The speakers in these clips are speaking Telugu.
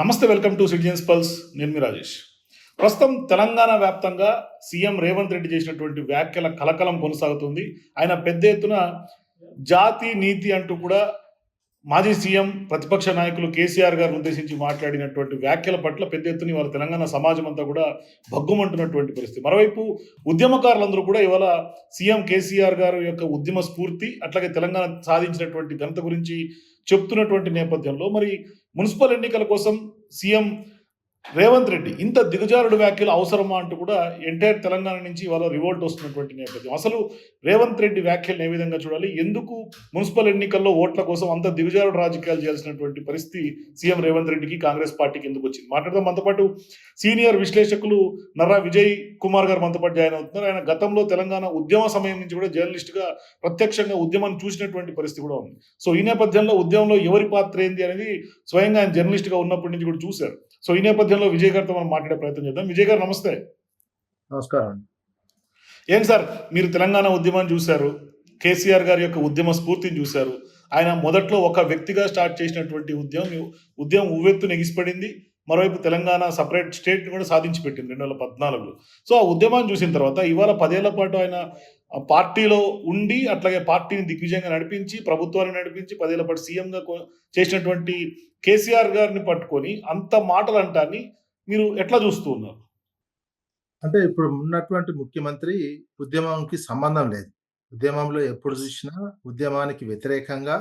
నమస్తే, వెల్కమ్ టు సిటిజన్స్ పల్స్. నేను మీ రాజేష్. ప్రస్తుతం తెలంగాణ వ్యాప్తంగా సీఎం రేవంత్ రెడ్డి చేసినటువంటి వ్యాఖ్యల కలకలం కొనసాగుతుంది. ఆయన పెద్ద ఎత్తున జాతి నీతి అంటూ కూడా మాజీ సీఎం ప్రతిపక్ష నాయకులు కేసీఆర్ గారిని ఉద్దేశించి మాట్లాడినటువంటి వ్యాఖ్యల పట్ల పెద్ద ఎత్తున ఇవాళ తెలంగాణ సమాజం అంతా కూడా భగ్గుమంటున్నటువంటి పరిస్థితి. మరోవైపు ఉద్యమకారులందరూ కూడా ఇవాళ సీఎం కేసీఆర్ గారి యొక్క ఉద్యమ స్ఫూర్తి, అట్లాగే తెలంగాణ సాధించినటువంటి ఘనత గురించి చెప్తున్నటువంటి నేపథ్యంలో మరి మున్సిపల్ ఎన్నికల కోసం సీఎం రేవంత్ రెడ్డి ఇంత దిగజారుడు వ్యాఖ్యలు అవసరమా అంటూ కూడా ఎంటైర్ తెలంగాణ నుంచి ఇవాళ రివోల్ట్ వస్తున్నటువంటి నేపథ్యం. అసలు రేవంత్ రెడ్డి వ్యాఖ్యలను ఏ విధంగా చూడాలి, ఎందుకు మున్సిపల్ ఎన్నికల్లో ఓట్ల కోసం అంత దిగజారుడు రాజకీయాలు చేయాల్సినటువంటి పరిస్థితి సీఎం రేవంత్ రెడ్డికి, కాంగ్రెస్ పార్టీకి ఎందుకు వచ్చింది? మాట్లాడదాం. మనతో పాటు సీనియర్ విశ్లేషకులు నర్రా విజయ్ కుమార్ గారు మనతో పాటు జాయిన్ అవుతున్నారు. ఆయన గతంలో తెలంగాణ ఉద్యమ సమయం నుంచి కూడా జర్నలిస్ట్గా ప్రత్యక్షంగా ఉద్యమాన్ని చూసినటువంటి పరిస్థితి కూడా ఉంది. సో ఈ నేపథ్యంలో ఉద్యమంలో ఎవరి పాత్ర ఏంది అనేది స్వయంగా ఆయన జర్నలిస్ట్గా ఉన్నప్పటి నుంచి కూడా చూశారు. సో ఈ నేపథ్యంలో విజయ్ గారితో మనం మాట్లాడే ప్రయత్నం చేద్దాం. విజయ్ గారు నమస్తే. నమస్కారం. ఏంటి సార్, మీరు తెలంగాణ ఉద్యమాన్ని చూశారు, కేసీఆర్ గారి యొక్క ఉద్యమ స్ఫూర్తిని చూశారు. ఆయన మొదట్లో ఒక వ్యక్తిగా స్టార్ట్ చేసినటువంటి ఉద్యమం ఉవ్వెత్తు నెగిసిపడింది. మరోవైపు తెలంగాణ సపరేట్ స్టేట్ కూడా సాధించి పెట్టింది 2014లో. సో ఆ ఉద్యమాన్ని చూసిన తర్వాత ఇవాళ 10 ఏళ్ల పాటు ఆయన పార్టీలో ఉండి, అట్లాగే పార్టీని దిగ్విజయంగా నడిపించి, ప్రభుత్వాన్ని నడిపించి 10 ఏళ్ల పాటు సీఎంగా చేసినటువంటి కేసీఆర్ గారిని పట్టుకొని అంత మాటలు అంటాన్ని మీరు ఎట్లా చూస్తూ ఉన్నారు? అంటే ఇప్పుడు ఉన్నటువంటి ముఖ్యమంత్రి ఉద్యమంకి సంబంధం లేదు. ఉద్యమంలో ఎప్పుడు చూసినా ఉద్యమానికి వ్యతిరేకంగా,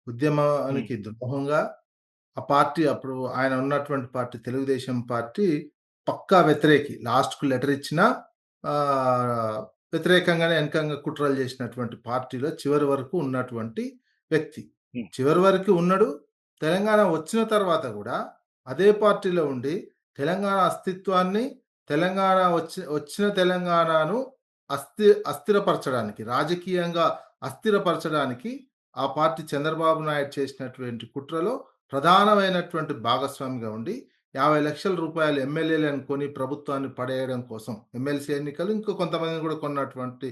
ఉద్యమానికి ద్రోహంగా ఆ పార్టీ, అప్పుడు ఆయన ఉన్నటువంటి పార్టీ తెలుగుదేశం పార్టీ పక్కా వ్యతిరేకి. లాస్ట్‌కు లెటర్ ఇచ్చినా వ్యతిరేకంగానే వెనకంగా కుట్రలు చేసినటువంటి పార్టీలో చివరి వరకు ఉన్నటువంటి వ్యక్తి. చివరి వరకు ఉన్నాడు. తెలంగాణ వచ్చిన తర్వాత కూడా అదే పార్టీలో ఉండి తెలంగాణ అస్తిత్వాన్ని, తెలంగాణ వచ్చిన తెలంగాణను అస్థిరపరచడానికి, రాజకీయంగా అస్థిరపరచడానికి ఆ పార్టీ చంద్రబాబు నాయుడు చేసినటువంటి కుట్రలో ప్రధానమైనటువంటి భాగస్వామిగా ఉండి 50 లక్షల రూపాయలు ఎమ్మెల్యేలను కొని ప్రభుత్వాన్ని పడేయడం కోసం, ఎమ్మెల్సీ ఎన్నికలు ఇంకో కొంతమందిని కూడా కొన్నటువంటి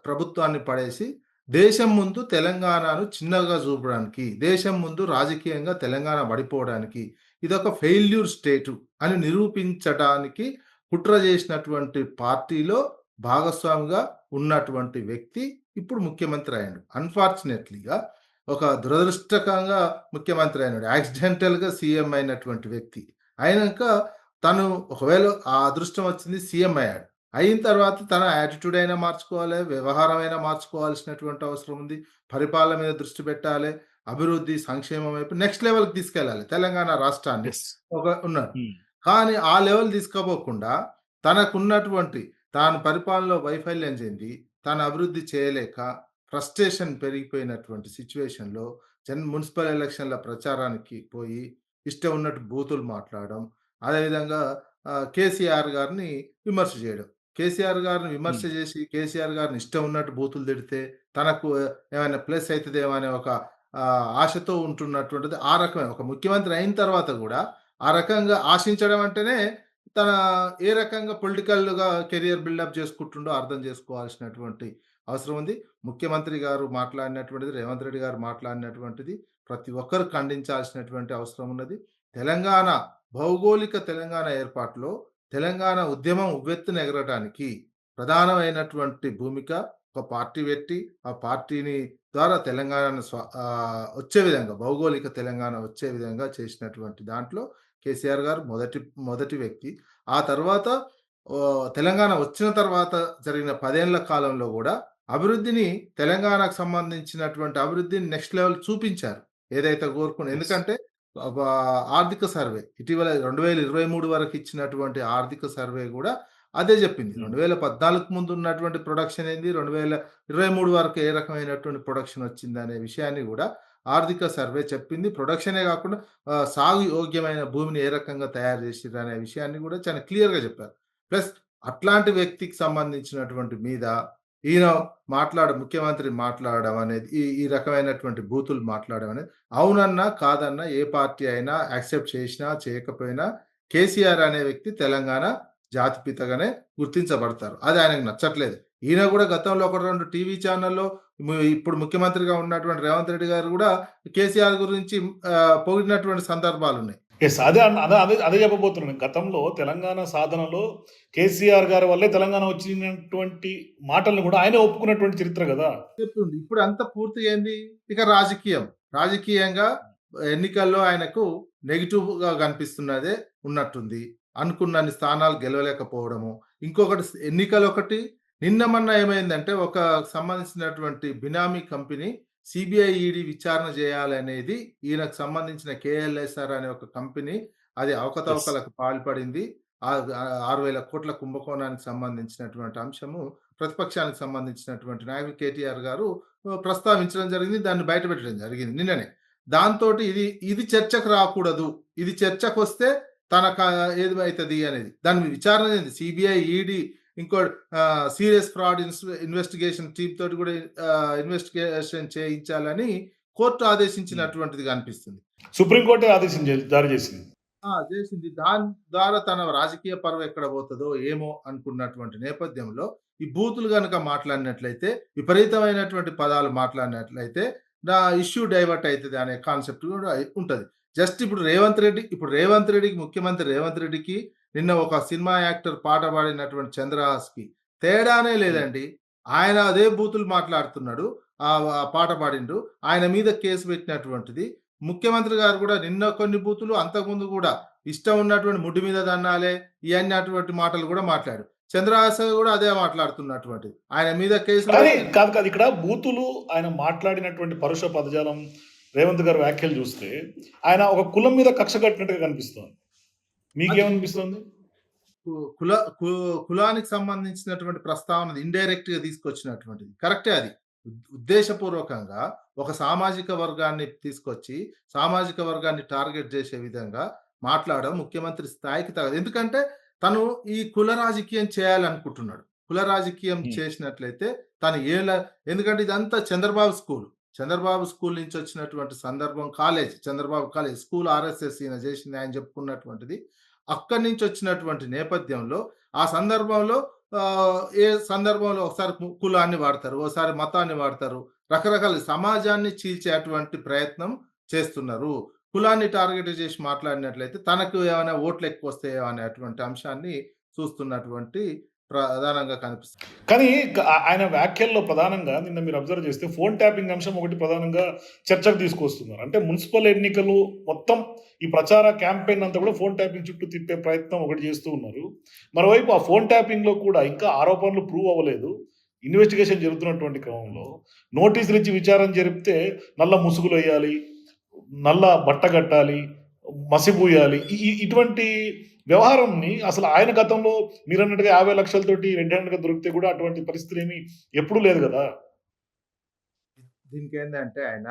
ప్రభుత్వాన్ని పడేసి దేశం ముందు తెలంగాణను చిన్నగా చూపడానికి, దేశం ముందు రాజకీయంగా తెలంగాణ పడిపోవడానికి, ఇదొక ఫెయిల్యూర్ స్టేటు అని నిరూపించడానికి కుట్ర చేసినటువంటి పార్టీలో భాగస్వామిగా ఉన్నటువంటి వ్యక్తి ఇప్పుడు ముఖ్యమంత్రి అయ్యాడు. అన్ఫార్చునేట్లీగా ఒక దురదృష్టకరంగా ముఖ్యమంత్రి అయినాడు. యాక్సిడెంటల్గా సీఎం అయినటువంటి వ్యక్తి అయినాక తను ఒకవేళ ఆ అదృష్టం వచ్చింది, సీఎం అయ్యాడు. అయిన తర్వాత తన యాటిట్యూడ్ అయినా మార్చుకోవాలి, వ్యవహారం అయినా మార్చుకోవాల్సినటువంటి అవసరం ఉంది. పరిపాలన మీద దృష్టి పెట్టాలి, అభివృద్ధి సంక్షేమం వైపు నెక్స్ట్ లెవెల్కి తీసుకెళ్ళాలి తెలంగాణ రాష్ట్రాన్ని. ఉన్నాడు. కానీ ఆ లెవెల్ తీసుకోపోకుండా తనకున్నటువంటి తాను పరిపాలనలో వైఫల్యం చెంది తాను అభివృద్ధి చేయలేక ఫ్రస్ట్రేషన్ పెరిగిపోయినటువంటి సిచ్యువేషన్లో మున్సిపల్ ఎలక్షన్ల ప్రచారానికి పోయి ఇష్టం ఉన్నట్టు బూతులు మాట్లాడడం, అదేవిధంగా కేసీఆర్ గారిని విమర్శ చేయడం. కేసీఆర్ గారిని విమర్శ చేసి కేసీఆర్ గారిని ఇష్టం ఉన్నట్టు బూతులు తిడితే తనకు ఏమైనా ప్లస్ అవుతుందేమో అనే ఒక ఆశతో ఉంటున్నటువంటిది. ఆ రకమైన ఒక ముఖ్యమంత్రి అయిన తర్వాత కూడా ఆ రకంగా ఆశించడం అంటేనే తన ఏ రకంగా పొలిటికల్‌గా కెరియర్ బిల్డప్ చేసుకుంటుండో అర్థం చేసుకోవాల్సినటువంటి అవసరం ఉంది. ముఖ్యమంత్రి గారు మాట్లాడినటువంటిది, రేవంత్ రెడ్డి గారు మాట్లాడినటువంటిది ప్రతి ఒక్కరు ఖండించాల్సినటువంటి అవసరం ఉన్నది. భౌగోళిక తెలంగాణ ఏర్పాటులో తెలంగాణ ఉద్యమం ఉవ్వెత్తున ఎగరటానికి ప్రధానమైనటువంటి భూమిక ఒక పార్టీ పెట్టి, ఆ పార్టీని ద్వారా తెలంగాణను వచ్చే విధంగా, భౌగోళిక తెలంగాణ వచ్చే విధంగా చేసినటువంటి దాంట్లో కేసీఆర్ గారు మొదటి వ్యక్తి. ఆ తర్వాత తెలంగాణ వచ్చిన తర్వాత జరిగిన 10 ఏళ్ల కాలంలో కూడా అభివృద్ధిని, తెలంగాణకు సంబంధించినటువంటి అభివృద్ధిని నెక్స్ట్ లెవెల్ చూపించారు. ఏదైతే ఎందుకంటే ఆర్థిక సర్వే ఇటీవల 2023 వరకు ఇచ్చినటువంటి ఆర్థిక సర్వే కూడా అదే చెప్పింది. 2014 ముందు ఉన్నటువంటి ప్రొడక్షన్ ఏంది, 2023 వరకు ఏ రకమైనటువంటి ప్రొడక్షన్ వచ్చింది అనే విషయాన్ని కూడా ఆర్థిక సర్వే చెప్పింది. ప్రొడక్షనే కాకుండా సాగు యోగ్యమైన భూమిని ఏ రకంగా తయారు చేసిర్రు అనే విషయాన్ని కూడా చాలా క్లియర్‌గా చెప్పారు. ప్లస్ అట్లాంటి వ్యక్తికి సంబంధించినటువంటి మీద ఈయన ముఖ్యమంత్రి మాట్లాడడం అనేది, ఈ రకమైనటువంటి బూతులు మాట్లాడడం అనేది అవునన్నా కాదన్నా ఏ పార్టీ అయినా యాక్సెప్ట్ చేసినా చేయకపోయినా కేసీఆర్ అనే వ్యక్తి తెలంగాణ జాతిపితగానే గుర్తించబడతారు. అది ఆయనకు నచ్చట్లేదు. ఈయన కూడా గతంలో 1-2 టీవీ ఛానల్లో ఇప్పుడు ముఖ్యమంత్రిగా ఉన్నటువంటి రేవంత్ రెడ్డి గారు కూడా కేసీఆర్ గురించి పొగిడినటువంటి సందర్భాలున్నాయి. యెస్. అదే చెప్పబోతున్నాను. గతంలో తెలంగాణ సాధనలో కేసీఆర్ గారి వల్లే తెలంగాణ వచ్చినటువంటి మాటలను కూడా ఆయనే ఒప్పుకున్నటువంటి చరిత్ర గదా! చెప్తుంది. ఇప్పుడు అంతా పూర్తిగా ఏంది? ఇక రాజకీయం. రాజకీయంగా ఎన్నికల్లో ఆయనకు నెగెటివ్‌గా కనిపిస్తున్నదే ఉన్నట్టుంది. అనుకున్నన్ని స్థానాలు గెలవలేకపోవడము. ఇంకొకటి ఎన్నికలొకటి నిన్న మొన్న ఏమైందంటే ఒక సంబంధించినటువంటి బినామీ కంపెనీ సీబీఐ, ఈడీ విచారణ చేయాలనేది ఈయనకు సంబంధించిన కేఎల్ఎస్ఆర్ అనే ఒక కంపెనీ అది యెస్. అవకతవకలకు పాల్పడింది. 6,000 కోట్ల కుంభకోణానికి సంబంధించినటువంటి అంశము ప్రతిపక్షానికి సంబంధించినటువంటి నాయకులు కేటీఆర్ గారు ప్రస్తావించడం జరిగింది. దాన్ని బయటపెట్టడం జరిగింది నిన్ననే. దాంతోటి ఇది చర్చకు రాకూడదు. ఇది చర్చకొస్తే తనక ఏమైతది అనేది. దాని విచారణ ఏంది సీబీఐ, ఈడీ ఇంకో సీరియస్ ఫ్రాడ్ ఇన్వెస్టిగేషన్ టీమ్ తోటి కూడా ఇన్వెస్టిగేషన్ చేయించాలని కోర్టు ఆదేశించినటువంటిది కనిపిస్తుంది. సుప్రీం కోర్టే ఆదేశం జారీ చేసింది. చేసింది. దాని ద్వారా తన రాజకీయ పరువు ఎక్కడ పోతదో ఏమో అనుకున్నటువంటి నేపథ్యంలో, ఈ బూతులు గనక మాట్లాడినట్లయితే, విపరీతమైనటువంటి పదాలు మాట్లాడినట్లయితే, నా ఇష్యూ డైవర్ట్ అయితది అనే కాన్సెప్ట్ కూడా ఉంటది. జస్ట్ ఇప్పుడు రేవంత్ రెడ్డికి ముఖ్యమంత్రి రేవంత్ రెడ్డికి నిన్న ఒక సినిమా యాక్టర్ పాట పాడినటువంటి 'చంద్రహాస్‌కి' తేడానే లేదండి. ఆయన అదే బూతులు మాట్లాడుతున్నాడు. ఆ పాట పాడిండు. ఆయన మీద కేసు పెట్టినటువంటిది ముఖ్యమంత్రి గారు కూడా నిన్న కొన్ని బూతులు, అంతకుముందు కూడా ఇష్టం ఉన్నటువంటి ముడ్డి మీద దన్నాలే, ఇయన్నీ అటువంటి మాటలు కూడా మాట్లాడాడు. చంద్రహాస కూడా అదే మాట్లాడుతున్నటువంటిది. ఆయన మీద కేసులు కానీ పెట్టి కాదు. ఇక్కడ బూతులు ఆయన మాట్లాడినటువంటి పరుష పదజాలం, రేవంత్ గారి వ్యాఖ్యలు చూస్తే ఆయన ఒక కులం మీద కక్ష కట్టినట్టుగా కనిపిస్తోంది. అది మీకేమనిపిస్తుంది? కు కుల కు కులానికి సంబంధించినటువంటి ప్రస్తావన ఇండైరెక్ట్‌గా తీసుకొచ్చినటువంటిది. కరెక్టే అది. ఉద్దేశపూర్వకంగా ఒక సామాజిక వర్గాన్ని తీసుకొచ్చి, సామాజిక వర్గాన్ని టార్గెట్ చేసే విధంగా మాట్లాడడం ముఖ్యమంత్రి స్థాయికి తగదు. ఎందుకంటే తను ఈ కుల రాజకీయం చేయాలనుకుంటున్నాడు. కుల రాజకీయం హ్మ్. చేసినట్లయితే తను ఏల ఎందుకంటే ఇదంతా చంద్రబాబు స్కూల్. చంద్రబాబు స్కూల్ నుంచి వచ్చినటువంటి సందర్భం college. Chandrababu college. School RSS ఈయన చేసింది ఆయన చెప్పుకున్నటువంటిది. అక్కడి నుంచి వచ్చినటువంటి నేపథ్యంలో, ఆ సందర్భంలో ఏ సందర్భంలో ఒకసారి కులాన్ని వాడతారు, ఓసారి మతాన్ని వాడతారు. రకరకాల సమాజాన్ని చీల్చేటువంటి ప్రయత్నం చేస్తున్నారు. కులాన్ని టార్గెట్ చేసి మాట్లాడినట్లయితే తనకు ఏమైనా ఓట్లు ఎక్కువొస్తాయో అనేటువంటి అంశాన్ని చూస్తున్నటువంటి ప్రధానంగా కనిపిస్తుంది. కానీ ఆయన వ్యాఖ్యల్లో ప్రధానంగా నిన్న మీరు అబ్జర్వ్ చేస్తే ఫోన్ ట్యాపింగ్ అంశం ఒకటి ప్రధానంగా చర్చకు తీసుకొస్తున్నారు. అంటే మున్సిపల్ ఎన్నికలు మొత్తం ఈ ప్రచార క్యాంపెయిన్ అంతా కూడా ఫోన్ ట్యాపింగ్ చుట్టూ తిప్పే ప్రయత్నం ఒకటి చేస్తూ ఉన్నారు. మరోవైపు ఆ ఫోన్ ట్యాపింగ్‌లో కూడా ఇంకా ఆరోపణలు ప్రూవ్ అవ్వలేదు. ఇన్వెస్టిగేషన్ జరుగుతున్నటువంటి క్రమంలో నోటీసులు ఇచ్చి విచారణ జరిపితే నల్ల ముసుగులెయ్యాలి, నల్ల బట్ట కట్టాలి, మసిబూయాలి. ఇటువంటి వ్యవహారంని అసలు ఆయన గతంలో మీరన్నట్టుగా 50 లక్షలతోటి రెడ్ హ్యాండెడ్‌గా దొరికితే కూడా అటువంటి పరిస్థితులేమి ఎప్పుడూ లేదు గదా! దీనికేందంటే ఆయన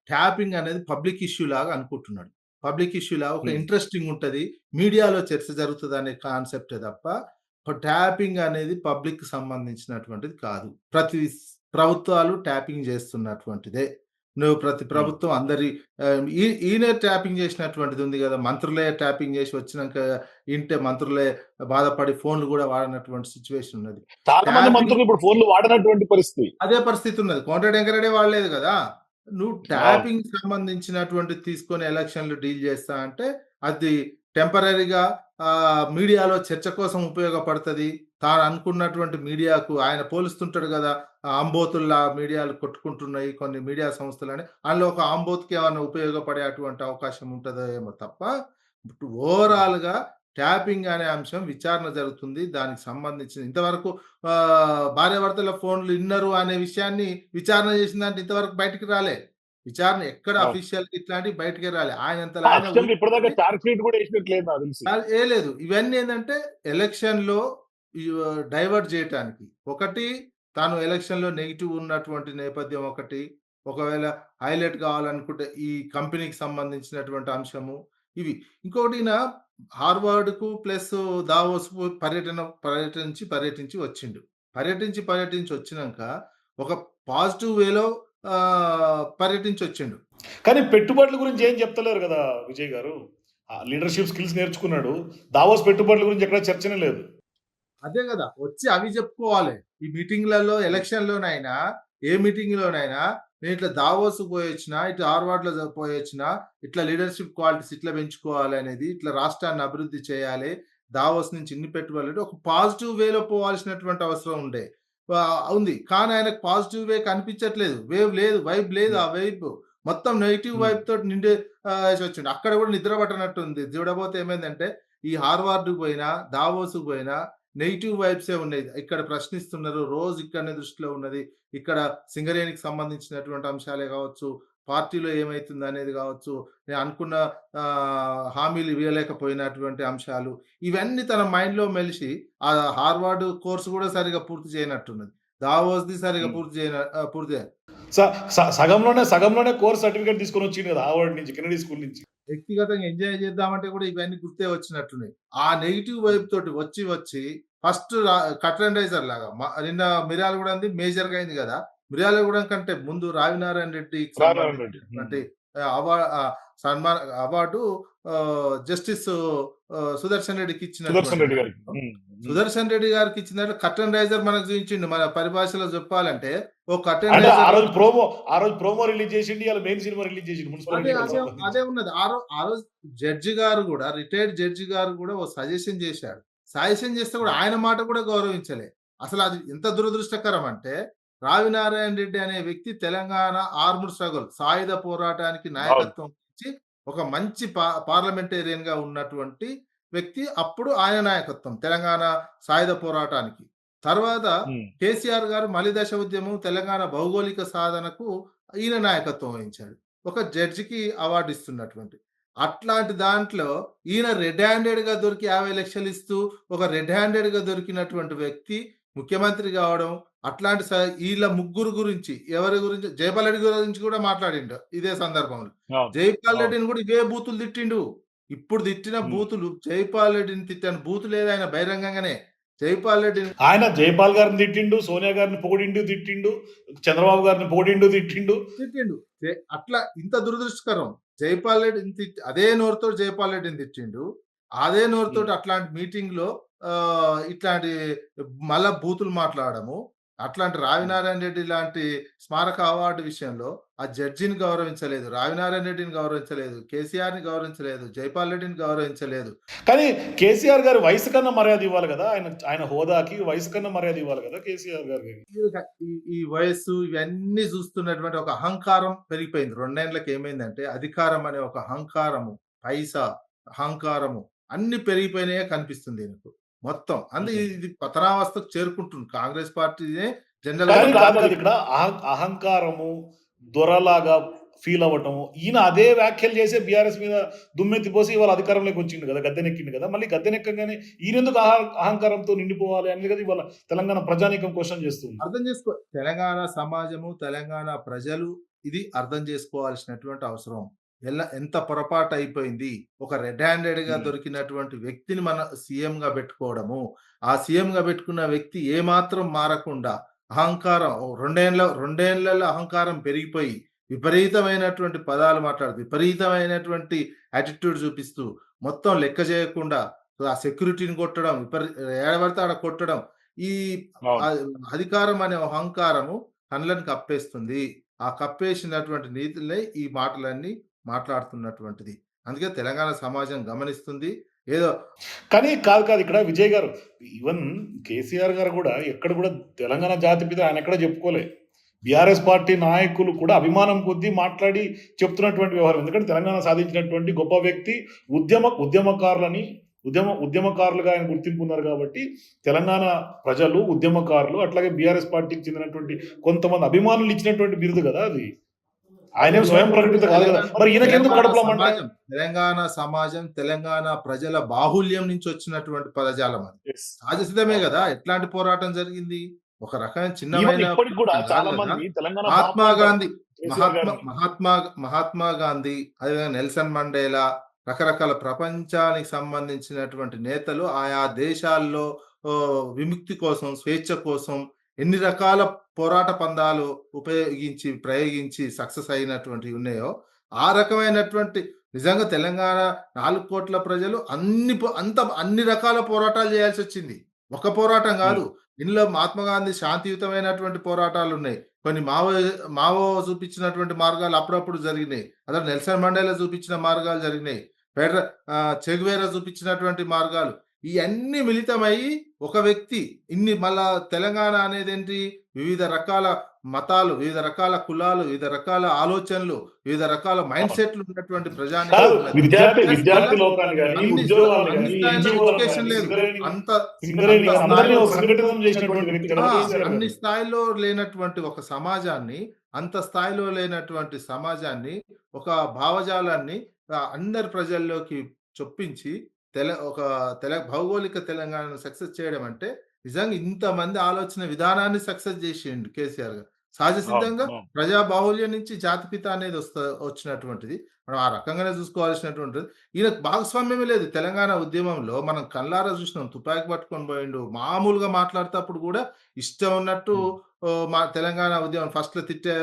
ట్యాపింగ్ అనేది పబ్లిక్ ఇష్యూ లాగా అనుకుంటున్నాడు. పబ్లిక్ ఇష్యూ లాగా ఒక హ్మ్. ఇంట్రెస్టింగ్ ఉంటది. మీడియాలో చర్చ జరుగుతదనే కాన్సెప్టే తప్ప, ట్యాపింగ్ అనేది పబ్లిక్‌కి సంబంధించినటువంటిది కాదు. ప్రభుత్వాలు ట్యాపింగ్ చేస్తున్నటువంటిదే. ప్రతి హ్మ్. ప్రభుత్వం అందరి ఈయనే ట్యాపింగ్ చేసినటువంటిది ఉంది గదా! మంత్రులే ట్యాపింగ్ చేసి వచ్చినంక ఇంటే మంత్రులే బాధపడి ఫోన్‌లు గూడా వాడనటువంటి సిట్యుయేషన్ ఉన్నది. చాలా మంది ట్యాపింగ్ మంత్రులు ఇప్పుడు ఫోన్‌లు వాడనటువంటి పరిస్థితి. అదే పరిస్థితున్నది. కోమటిరెడ్డి వెంకరెడ్డి వాడలేదు గదా! నువ్వు అవును. ట్యాపింగ్‌కి సంబంధించినటువంటిది తీసుకొని ఎలక్షన్‌లు డీల్ చేస్తా అంటే, అది టెంపరరీగా మీడియాలో చర్చ కోసం ఉపయోగపడతది. తాను అనుకున్నటువంటి మీడియాకు ఆయన పోలుస్తుంటాడు గదా! అంబోతుల్లా మీడియాలు కొట్టుకుంటున్నాయి కొన్ని మీడియా సంస్థలని. అందులో ఒక ఆంబోతుకి ఏమన్నా ఉపయోగపడే అటువంటి అవకాశం ఉంటదో ఏమో తప్ప, ఓవరాల్‌గా ట్యాపింగ్ అనే అంశం విచారణ జరుగుతుంది. దానికి సంబంధించిన ఇంతవరకు భార్యాభర్తల ఫోన్‌లు ఇన్నరు అనే విషయాన్ని విచారణ చేసిందంటే ఇంతవరకు బయటికి రాలే. విచారణ ఎక్కడ అవును. అఫీషియల్‌గా ఇట్లాంటివి బయటికే రాలే. ఆయనంతల ఆయన యాక్చువల్‌గా ఇప్పటిదాకా ఊహించుకొని చార్జ్ షీట్ కూడా ఏసినట్టు లేదు నాకు తెలిసి. లేదు. ఇవన్నీ ఏందంటే ఎలక్షన్‌లో డైవర్ట్ జేయటానికి. ఒకటి తాను ఎలక్షన్‌లో నెగెటివ్ ఉన్నటువంటి నేపథ్యం ఒకటి. ఒకవేళ హైలైట్ కావాలనుకుంటే ఈ కంపెనీకి సంబంధించినటువంటి అంశము ఇవి. ఇంకొకటి ఈయన హార్వర్డ్‌కు ప్లస్ దావోస్‌కు పర్యటించి వచ్చిండు. పర్యటించి వచ్చినంక ఒక పాజిటివ్ వేలో పర్యటించొచ్చిండు. కానీ పెట్టుబడుల గురించి ఏం చెప్తలేరు గదా! విజయ్ గారు. లీడర్‌షిప్ స్కిల్స్ నేర్చుకున్నాడు. దావోస్ పెట్టుబడుల గురించి ఎక్కడ చర్చనే లేదు. అదే గదా! వచ్చి అవి జెప్పుకోవాలి. ఈ మీటింగ్‌లలో ఎలక్షన్‌లోనైనా ఏ మీటింగ్‌లోనైనా నేను ఇట్లా దావోస్‌కి పోయొచ్చినా, ఇటు హార్వర్డ్‌లో పోయొచ్చినా, ఇట్లా లీడర్‌షిప్ క్వాలిటీస్ ఇట్లా పెంచుకోవాలనేది, ఇట్లా రాష్ట్రాన్ని అభివృద్ధి చేయాలి. దావోస్ నుంచి ఇన్ని పెట్టుబడులు ఒక పాజిటివ్ వేలో పోవాల్సినటువంటి అవసరం ఉండే. ఉంది. కానీ ఆయనకు పాజిటివ్ వే కనిపించట్లేదు. వేవ్ లేదు. వైబ్ లేదు. హ్మ్. ఆ వైబ్ మొత్తం నెగెటివ్ హ్మ్. వైబ్ తోటి నిండి ఏసొచ్చిండు. అక్కడ కూడా నిద్ర పట్టనట్టుంది. చూడబోతే ఏమైందంటే, ఈ హార్వార్డ్‌కి పోయినా, దావోస్‌కి పోయినా నెగెటివ్ వైబ్సే ఉన్నాయి. ఇక్కడ ప్రశ్నిస్తున్నారు. రోజు ఇక్కడనే దృష్టిలో ఉన్నది. ఇక్కడ సింగరేణికి సంబంధించినటువంటి అంశాలే కావచ్చు, పార్టీలో ఏమైతుందనేది కావచ్చు, నేను అనుకున్న హామీలు ఇవ్వలేకపోయినటువంటి అంశాలు, ఇవన్నీ తన మైండ్‌లో మెలిసి ఆ హార్వర్డ్ కోర్స్ కూడా సరిగ్గా పూర్తి చేయనట్టున్నది. దావోస్‌ది సరిగ్గా హ్మ్. పూర్తి చేయ స స సగంలోనే కోర్స్ సర్టిఫికేట్ తీసుకొనొచ్చిండు కదా! హార్వర్డ్ నుంచి, కెనడీ స్కూల్ నుంచి. వ్యక్తిగతంగా ఎంజాయ్ చేద్దామంటే కూడా ఇవన్నీ గుర్తే వచ్చినట్టున్నాయి. ఆ నెగెటివ్ వైబ్ తోటి వచ్చి ఫస్ట్ కర్టెన్ రైజర్ లాగా నిన్న మిర్యాలగూడెంది మేజర్‌గా అయింది గదా! మిర్యాలగూడెం కంటే ముందు రావినారాయణ రెడ్డికి రాఘవేంద్ర రెడ్డి. సంబంధించినటువంటి సన్మాన అవార్డు జస్టిస్ సుదర్శన్ రెడ్డికి ఇచ్చినటువంటి సుదర్శన్ రెడ్డి గారికి. దాంట్లో హ్మ్. హ్మ్. సుదర్శన్ రెడ్డి గారికి ఇచ్చిన దాంట్లో కర్టెన్ రైజర్ మనకు చూయించిండు. మన పరిభాషలో చెప్పాలంటే ఓ కర్టెన్ అంటే రైజర్ ఆ రోజు ప్రోమో రిలీజ్ చేసిండు. ఇయాల మెయిన్ సినిమా రిలీజ్ చేసిండు మున్సిపల్ అదే, ఎన్నికలకు అదే, సంబంధించి. అదే ఉన్నది. ఆ రోజు జడ్జి గారు గూడా రిటైర్డ్ జడ్జి గారు గూడా ఓ సజెషన్ జేశాడు. సజెషన్ జేస్తే గూడా హ్మ్. ఆయన మాట కూడా గౌరవించలే. అసలది ఎంత దురదృష్టకరం అంటే, రావినారాయణ రెడ్డి అనే వ్యక్తి తెలంగాణ ఆర్మ్డ్ స్ట్రగుల్ సాయుధ పోరాటానికి అవును. నాయకత్వం ఇచ్చి, ఒక మంచి పార్లమెంటేరియన్‌గా ఉన్నటువంటి వ్యక్తి. అప్పుడు ఆయన నాయకత్వం తెలంగాణ సాయుధ పోరాటానికి. తర్వాత హ్మ్. కేసీఆర్ గారు మలిదశ ఉద్యమం, తెలంగాణ భౌగోళిక సాధనకు ఈయన నాయకత్వం వహించాడు. ఒక జడ్జికి అవార్డ్ ఇస్తున్నటువంటి. అట్లాంటి దాంట్లో ఈయన రెడ్ హ్యాండెడ్‌గా దొరికి 50,00,000 ఇస్తూ, ఒక రెడ్ హ్యాండెడ్‌గా దొరికినటువంటి వ్యక్తి ముఖ్యమంత్రి గావడం, అట్లాంటి ఈళ్ళ ముగ్గురు గురించి, ఎవరి గురించి జయపాల్ రెడ్డి గురించి కూడా మాట్లాడిండు ఇదే సందర్భంలో. అవును. జైపాల్ అవును. రెడ్డిని కూడా ఇవే బూతులు తిట్టిండు. ఇప్పుడు తిట్టిన హ్మ్. బూతులు జైపాల్ రెడ్డిని తిట్టిన బూతులేదో ఆయన బహిరంగంగానే జైపాల్ రెడ్డిని ఆయన జైపాల్ గారిని తిట్టిండు, సోనియా గారిని పొగిడిండు, తిట్టిండు, చంద్రబాబు గారిని పొగిడిండు, తిట్టిండు. తిట్టిండు. అట్లా ఇంత దురదృష్టకరం. జైపాల్ రెడ్డిని అదే నోరుతోటి జైపాల్ రెడ్డిని తిట్టిండు. అదే హ్మ్. నోరుతోటి అట్లాంటి మీటింగ్‌లో ఇట్లాంటి మళ్ళా బూతులు మాట్లాడము. అట్లాంటి హ్మ్. రావినారాయణ రెడ్డి లాంటి స్మారక అవార్డు విషయంలో ఆ జడ్జిని గౌరవించలేదు. రావినారాయణ రెడ్డిని గౌరవించలేదు. కేసీఆర్‌ని గౌరవించలేదు. జైపాల్ రెడ్డిని గౌరవించలేదు. కానీ కేసీఆర్ గారి వయసు కన్నా మర్యాద ఇవ్వాలి గదా! ఆయన హోదాకి వయసు కన్నా మర్యాద ఇవ్వాలి గదా! కేసీఆర్ గారికి. ఈ వయస్సు ఇవన్నీ చూస్తున్నటువంటి ఒక అహంకారం పెరిగిపోయింది. 2 ఏండ్లకి ఏమైందంటే అధికారం అనే ఒక అహంకారము, పైసా, అహంకారము అన్నీ పెరిగిపోయినాయే కనిపిస్తుంది ఈయనకు. మొత్తం. హుహు. ఇది పతనావస్థకు చేరుకుంటుంది. కాంగ్రెస్ పార్టీనే జనరల్‌గా కానీ కాదు ఇక్కడ అహంకారము, దొరలాగా ఫీల్ అవ్వటము. ఈయన అదే వ్యాఖ్యలు చేసే బీఆర్ఎస్ మీద దుమ్మెత్తిపోసి ఇవాళ అధికారంలోకి వచ్చిండు గదా! గద్దెనెక్కిండు గదా! మళ్ళీ గద్దెనెక్కగానే ఈయనెందుకు అహంకారంతో నిండిపోవాలి అనేది కదా ఇవాళ తెలంగాణ ప్రజానీకం క్వెషన్ చేస్తుంది. అర్థం చేసుకో తెలంగాణ సమాజము, తెలంగాణ ప్రజలు ఇది అర్థం చేసుకోవాల్సినటువంటి అవసరం. ఎంత పొరపాటయిపోయింది. ఒక రెడ్ హ్యాండెడ్‌గా హ్మ్. దొరికినటువంటి వ్యక్తిని మన సీఎంగా పెట్టుకోవడము. ఆ సీఎంగా పెట్టుకున్న వ్యక్తి ఏమాత్రం మారకుండా అహంకారం రెండేళ్లలో అహంకారం పెరిగిపోయి విపరీతమైనటువంటి పదాలు మాట్లాడుతూ, విపరీతమైనటువంటి యాటిట్యూడ్ చూపిస్తూ, మొత్తం లెక్క చేయకుండా ఆ సెక్యూరిటీని కొట్టడం, ఏడ పడితే ఆడ కొట్టడం. ఈ అవును. అధికారం అనే అహంకారము కళ్ళని కప్పేస్తుంది. ఆ కప్పేసినటువంటి నీతులే ఈ మాటలన్నీ మాట్లాడుతున్నటువంటిది. అందుకే తెలంగాణ సమాజం గమనిస్తుంది. ఏదో కాదు. ఇక్కడ విజయ్ గారు ఈవెన్ కేసీఆర్ గారు గూడా ఎక్కడ గూడా తెలంగాణ జాతిపిత ఆయనెక్కడ చెప్పుకోలే. బీఆర్ఎస్ పార్టీ నాయకులు కూడా అభిమానం కొద్దీ మాట్లాడి చెప్తున్నటువంటి వ్యవహారం. ఎందుకంటే తెలంగాణ సాధించినటువంటి గొప్ప వ్యక్తి ఉద్యమకారులని ఉద్యమకారులుగా ఆయన గుర్తింపు ఉన్నారు కాబట్టి తెలంగాణ ప్రజలు, ఉద్యమకారులు అట్లాగే బీఆర్ఎస్ పార్టీకి చెందినటువంటి కొంతమంది అభిమానులు ఇచ్చినటువంటి బిరుదు గదా! అది. ఆయనేం స్వయం ప్రకటిత కాదు గదా! మరి ఈయనకెందుకు తెలంగాణ కడుపులో మంట? సమాజం, తెలంగాణ సమాజం, తెలంగాణ ప్రజల బాహుల్యం నుంచి వచ్చినటువంటి పదజాలం అది. యెస్. సహజసిద్ధమే అవును. గదా! ఎట్లాంటి పోరాటం జరిగింది? ఒక రకమైన ఈవెన్ చిన్నమైన ఇప్పటికి గూడా పోరాటం గాదు చాలా గదా! మంది తెలంగాణ బాపు మహాత్మా అంటారు. గాంధీ, కేసీఆర్ గారిని. మహాత్మా గాంధీ, అదేవిధంగా నెల్సన్ మండేలా, రకరకాల ప్రపంచానికి సంబంధించినటువంటి నేతలు ఆయా దేశాల్లో విముక్తి కోసం, స్వేచ్ఛ కోసం ఎన్ని రకాల పోరాట పందాలు ప్రయోగించి సక్సెస్ అయినటువంటివి ఉన్నాయో, ఆ రకమైనటువంటి నిజంగా తెలంగాణ 4,00,00,000 ప్రజలు అన్ని రకాల పోరాటాలు చేయాల్సొచ్చింది. ఒక పోరాటం హ్మ్. గాదు. ఇందులో మహాత్మా గాంధీ శాంతియుతమైనటువంటి పోరాటాలున్నాయి. కొన్ని మావో చూపించినటువంటి మార్గాలు అప్పుడప్పుడు జరిగినాయి. అలా నెల్సన్ మండేలా చూపించిన మార్గాలు జరిగినాయి. చెగువేరా చూపించినటువంటి మార్గాలు. ఇయన్నీ మిళితమయ్యి ఒక వ్యక్తి మళ్ళా తెలంగాణ అనేదేంటి? వివిధ రకాల మతాలు, వివిధ రకాల కులాలు, వివిధ రకాల ఆలోచనలు, వివిధ రకాల మైండ్ అవును. సెట్లు ఉన్నటువంటి కాదు ప్రజానీకం ఉన్నది. విద్యార్థి ప్లస్ మళ్ళా విద్యార్థి లోకాన్ని గాని, అన్ని ఉద్యోగాలు అన్ని గాని, స్థాయిలో ఎన్‌జీఓలను ఎడ్యుకేషన్ గాని, లేదు. సింగరేణి అంత సింగరేణి అంత గాని అందరిని స్థాయిలో సంఘటితం చేసినటువంటి వ్యక్తి కదా కేసీఆర్ అన్ని గారు. స్థాయిలో లేనటువంటి ఒక సమాజాన్ని, అంత స్థాయిలో లేనటువంటి సమాజాన్ని, ఒక భావజాలాన్ని అందరి ప్రజల్లోకి చొప్పించి ఒక భౌగోళిక తెలంగాణను సక్సెస్ చేయడం అంటే, నిజంగా ఇంతమంది ఆలోచన విధానాన్ని సక్సెస్ చేసిండు కేసీఆర్ గారు. సహజ అవును. సిద్ధంగా అవును. ప్రజా బాహుల్యం నుంచి జాతిపిత అనేది వచ్చినటువంటిది. మనం ఆ రకంగానే చూసుకోవాల్సినటువంటిది. ఈయనకు భాగస్వామ్యమే లేదు. తెలంగాణ ఉద్యమంలో మనం కళ్ళారా చూసినాం. తుపాకీ పట్టుకొని పోయిండు. మామూలుగా మాట్లాడేటప్పుడు కూడా ఇష్టం ఉన్నట్టు హ్మ్. మా తెలంగాణ ఉద్యమం ఫస్ట్‌లో తిట్టే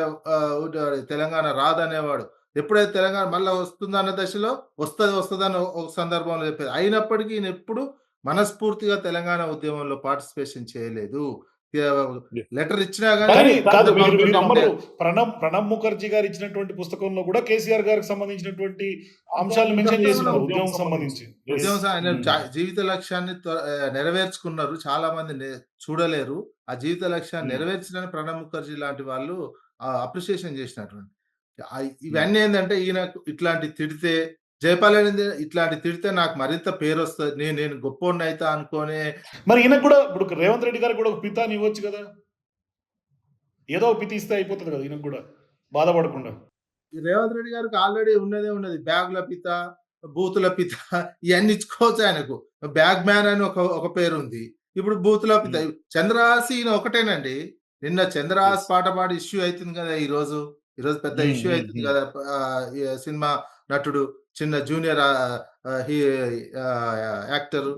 తెలంగాణ రాదనేవాడు. ఎప్పుడైతే తెలంగాణ మళ్ళా వస్తుందన్న దశలో వస్తదని ఒక సందర్భంలో చెప్పేది. అయినప్పటికీ ఈయనెప్పుడు మనస్ఫూర్తిగా తెలంగాణ ఉద్యమంలో పార్టిసిపేషన్ చేయలేదు. లెటర్ ఇచ్చినా గాని కానీ కాదు మీరు మీరు సందర్భాలు నమ్మరు. ప్రణబ్ ముఖర్జీ గారు ఇచ్చినటువంటి పుస్తకంలో కూడా కేసీఆర్ గారికి సంబంధించినటువంటి అంశాలను మెన్షన్ చేస్తున్నారు ఉద్యమం సంబంధించి. యెస్. ఉద్యమం ఆయన హ్మ్. జీవిత లక్ష్యాన్ని నెరవేర్చుకున్నారు. చాలా మంది చూడలేరు. ఆ జీవిత లక్ష్యాన్ని హ్మ్. నెరవేర్చడానికి ప్రణబ్ ముఖర్జీ లాంటి వాళ్ళు అప్రిషియేషన్ చేసినటువంటి. హ్మ్. ఇవన్నీ ఏందంటే ఈయనకు ఇట్లాంటివి తిడితే జయపాల్ ఇట్లాంటివి తిడితే నాకు మరింత పేరొస్తది. నేను గొప్పోడినైతా అనుకోనే మరి ఈయనకు కూడా ఇప్పుడు రేవంత్ రెడ్డి గారికి కూడా ఒక పితాని ఇవ్వచ్చు కదా! ఏదో ఒక పిత ఇస్తే అయిపోతది కదా! ఈయనకు కూడా బాధపడకుండా. ఈ రేవంత్ రెడ్డి గారికి ఆల్రెడీ ఉన్నదే ఉన్నది. బ్యాగుల పిత, బూతుల పిత ఇయన్నీ ఇచ్చుకోవచ్చు ఆయనకు. బ్యాగ్ మ్యాన్ అని ఒక పేరుంది. ఇప్పుడు బూతుల పిత. హ్మ్. చంద్రహాస్ ఈయన ఒకటేనండి. నిన్న చంద్రహాస్ యెస్. పాట పాడి ఇష్యూ అయితుంది కదా! ఈరోజు. ఈరోజు పెద్ద హ్మ్. ఇష్యూ హ్మ్. అయితుంది హ్మ్. కదా! ఈ సినిమా నటుడు చిన్న జూనియర్ హీ యాక్టరు.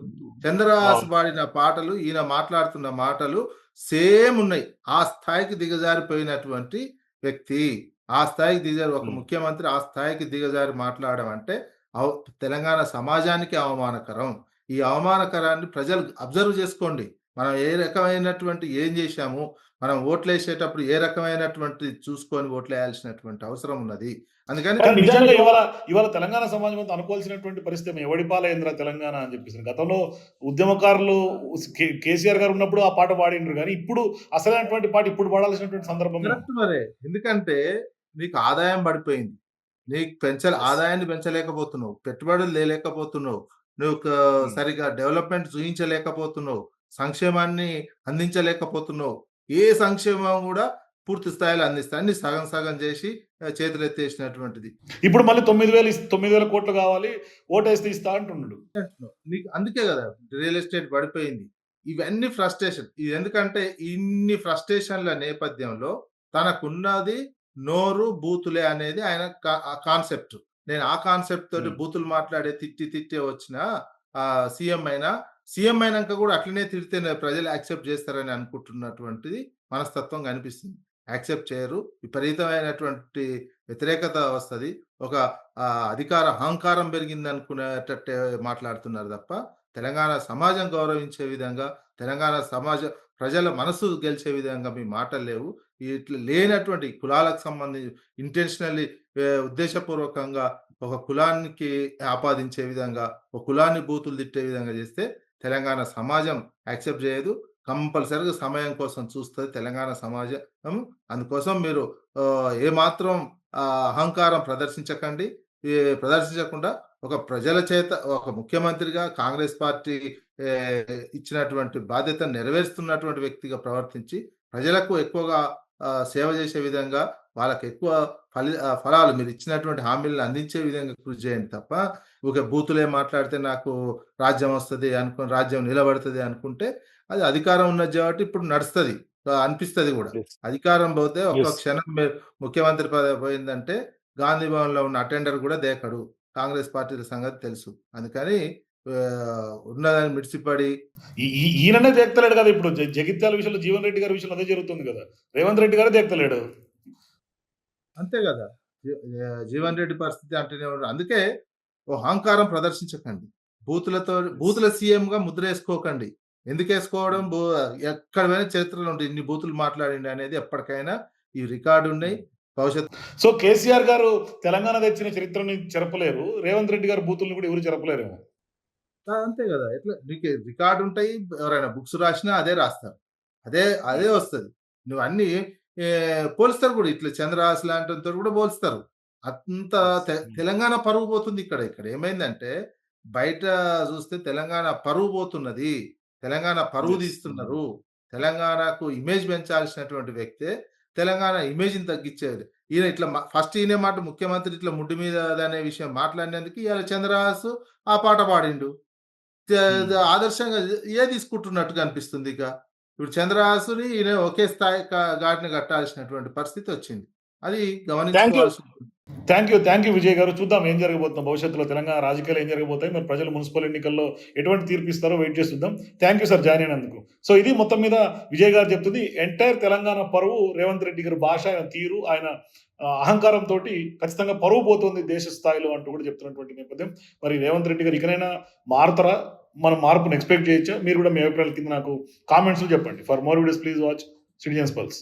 చంద్రహాస్ అవును. పాడిన పాటలు, ఈయన మాట్లాడుతున్న మాటలు సేమ్ ఉన్నాయి. ఆ స్థాయికి దిగజారిపోయినటువంటి వ్యక్తి. ఆ స్థాయికి దిగజారి ఒక హ్మ్. ముఖ్యమంత్రి ఆ స్థాయికి దిగజారి మాట్లాడడం అంటే అవ్ తెలంగాణ సమాజానికి అవమానకరం. ఈ అవమానకరాన్ని ప్రజలు అబ్జర్వ్ చేసుకోండి. మనం ఏ రకమైనటువంటి ఏం జేశాము, మనం ఓట్లేసేటప్పుడు ఏ రకమైనటువంటి చూసుకొని ఓట్లేయాల్సినటువంటి అవసరం ఉన్నది. అందుకని కానీ నిజంగా ఇవాళ తెలంగాణ సమాజం అంతా అనుకోవాల్సినటువంటి పరిస్థితి ఎవడి పాలైందిరా తెలంగాణ అని చెప్పేసి. గతంలో ఉద్యమకారులు కేసీఆర్ గారు ఉన్నప్పుడు ఆ పాట పాడిండ్రు గానీ, ఇప్పుడు అసలైనటువంటి పాట ఇప్పుడు పాడాల్సినటువంటి సందర్భమే ఉంది. కరెక్ట్ మరే. ఎందుకంటే నీకు ఆదాయం పడిపోయింది. నీకు యెస్. ఆదాయాన్ని పెంచలేకపోతున్నావు. పెట్టుబడులు తేలేకపోతున్నావు. నువ్వు హ్మ్. సరిగ్గా డెవలప్‌మెంట్ చూయించలేకపోతున్నావు. సంక్షేమాన్ని అందించలేకపోతున్నావు. ఏ సంక్షేమం గూడా పూర్తి స్థాయిలో అందిస్తా. అన్ని సగం సగం జేసి చేతులెత్తేసినటువంటిది. ఇప్పుడు మళ్ళీ 9,000 కోట్లు కావాలి. ఓటేస్తే ఇస్తా అంటున్నాడు. నీకు అందుకే గదా! రియల్ ఎస్టేట్ పడిపోయింది. ఇవన్నీ ఫ్రస్ట్రేషన్. ఇది ఎందుకంటే ఇన్ని ఫ్రస్ట్రేషన్‌ల నేపథ్యంలో తనకున్నది నోరు, బూతులే అనేది ఆయన కాన్సెప్ట్. నేను ఆ కాన్సెప్ట్ తోటి హ్మ్. బూతులు మాట్లాడే తిట్టి వచ్చిన సీఎం అయినా, సీఎం అయినంక గూడా అట్లనే తిడితేనే ప్రజలు యాక్సెప్ట్ జేస్తారని అనుకుంటున్నటువంటిది మనస్తత్వం కనిపిస్తుంది. యాక్సెప్ట్ చేయరు. విపరీతమైనటువంటి వ్యతిరేకత వస్తది. ఒక అధికార అహంకారం పెరిగిందనుకునేటట్టే మాట్లాడుతున్నారు తప్ప, తెలంగాణ సమాజం గౌరవించే విధంగా, తెలంగాణ ప్రజల మనసు గెలిచే విధంగా మీ మాటలు లేవు. ఇట్లా లేనటువంటి కులాలకు సంబంధించి ఇంటెన్షనల్లీ ఉద్దేశపూర్వకంగా ఒక కులానికి ఆపాదించే విధంగా, ఒక కులాన్ని బూతులు తిట్టే విధంగా చేస్తే తెలంగాణ సమాజం యాక్సెప్ట్ చేయదు. కంపల్సరీగా సమయం కోసం చూస్తది తెలంగాణ సమాజం. అందుకోసం మీరు ఏమాత్రం అహంకారం ప్రదర్శించకండి. ఈ ప్రదర్శించకుండా ఒక ప్రజల చేత ఒక ముఖ్యమంత్రిగా కాంగ్రెస్ పార్టీ ఇచ్చినటువంటి బాధ్యతను నెరవేరుస్తున్నటువంటి వ్యక్తిగా ప్రవర్తించి, ప్రజలకు ఎక్కువగా సేవ చేసే విధంగా, వాళ్ళకి ఎక్కువ ఫలాలు మీరిచ్చినటువంటి హామీలను అందించే విధంగా కృషి చేయండి తప్ప, ఊకే బూతులే మాట్లాడితే నాకు రాజ్యం వస్తది రాజ్యం నిలబడతది అనుకుంటే, అది అధికారం ఉన్నది కాబట్టి ఇప్పుడు నడుస్తది. అనిపిస్తది గూడా. యెస్. అధికారం పోతే ఒక్క యెస్. క్షణం ముఖ్యమంత్రి పదవి పోయిందంటే గాంధీ భవన్‌లో ఉన్న అటెండర్ గూడా దేకడు. కాంగ్రెస్ పార్టీల సంగతి తెలుసు. అందుకని ఉన్నదని మిడిసిపడి ఈయననే దేక్తలేడు కదా! ఇప్పుడు జగిత్యాల విషయంలో జీవన్ రెడ్డి గారి విషయంలో అదే జరుగుతుంది కదా! రేవంత్ రెడ్డి గారే దేక్తలేడు. అంతే గదా! జీవన్ రెడ్డి పరిస్థితి అంటేనే అందుకే ఓ అహంకారం ప్రదర్శించకండి. బూతులతో యెస్. బూతుల సీఎంగా ముద్రేసుకోకండి. ఎందుకేసుకోవడం? ఎక్కడ పోయినా చరిత్రలో ఉంటాయి. ఇన్ని బూతులు మాట్లాడిండు అనేది ఎప్పటికైనా ఈ రికార్డ్ ఉన్నాయి. భవిష్యత్ సో కేసీఆర్ గారు తెలంగాణ తెచ్చిన చరిత్రని చెరపలేరు. రేవంత్ రెడ్డి గారి బూతుల్ని కూడా ఎవరు చెరపలేరేమో. అంతే గదా! ఎట్లా నీకు రికార్డ్ ఉంటాయి. ఎవరైనా బుక్స్ రాసినా అదే రాస్తారు. అదే వస్తది. నువ్వన్నీ పోలుస్తారు గూడా. ఇట్లా చంద్రహాస్ లాంటోనితోటి గూడా పోలుస్తారు. అంత తెలంగాణ పరువు పోతుంది ఇక్కడ. ఇక్కడ ఏమైందంటే బయట జూస్తే తెలంగాణ పరువు పోతున్నది. తెలంగాణ పరువు తీస్తున్నారు. తెలంగాణకు ఇమేజ్ పెంచాల్సినటువంటి వ్యక్తే తెలంగాణ ఇమేజ్‌ని తగ్గిచ్చేది. ఈయన ఇట్లా ఫస్ట్ ఈయనే మాట ముఖ్యమంత్రి ఇట్లా ముడ్డు మీద అనే విషయం మాట్లాడినందుకు ఇయాల చంద్రహాస్ ఆ పాట పాడిండు. ఆదర్శంగా తీసుకుంటున్నట్టుగా అనిపిస్తుందిక. ఇప్పుడు చంద్రహాసుని ఈయన ఒకే స్థాయి ఘాటుని కట్టాల్సినటువంటి పరిస్థితి వచ్చింది. అది గమనించుకోవాల్సి ఉంటుంది. థ్యాంక్ యూ విజయ్ గారు. చూద్దాం ఏం జరగబోతుందో భవిష్యత్తులో తెలంగాణ రాజకీయాలు ఏం జరగబోతాయి. మరి ప్రజలు మున్సిపల్ ఎన్నికల్లో ఎటువంటి తీర్పు ఇస్తారో వెయిట్ చేసి చూద్దాం. థ్యాంక్ యూ సార్ జాయిన్ అయినందుకు. సో ఇది మొత్తం మీద విజయ్ గారు చెప్తుంది. ఎంటైర్ తెలంగాణ పరువు రేవంత్ రెడ్డి గారి భాష, ఆయన తీరు, ఆయన అహంకారంతో ఖచ్చితంగా పరువు పోతుంది దేశ స్థాయిలో అంటూ కూడా చెప్తున్నటువంటి నేపథ్యం. మరి రేవంత్ రెడ్డి గారు ఇకనైనా మారుతారా? మనం మార్పును ఎక్స్పెక్ట్ చేయొచ్చా? మీరు కూడా మీ అభిప్రాయాల కింద నాకు కామెంట్స్లో చెప్పండి. For more videos please watch citizens pulse.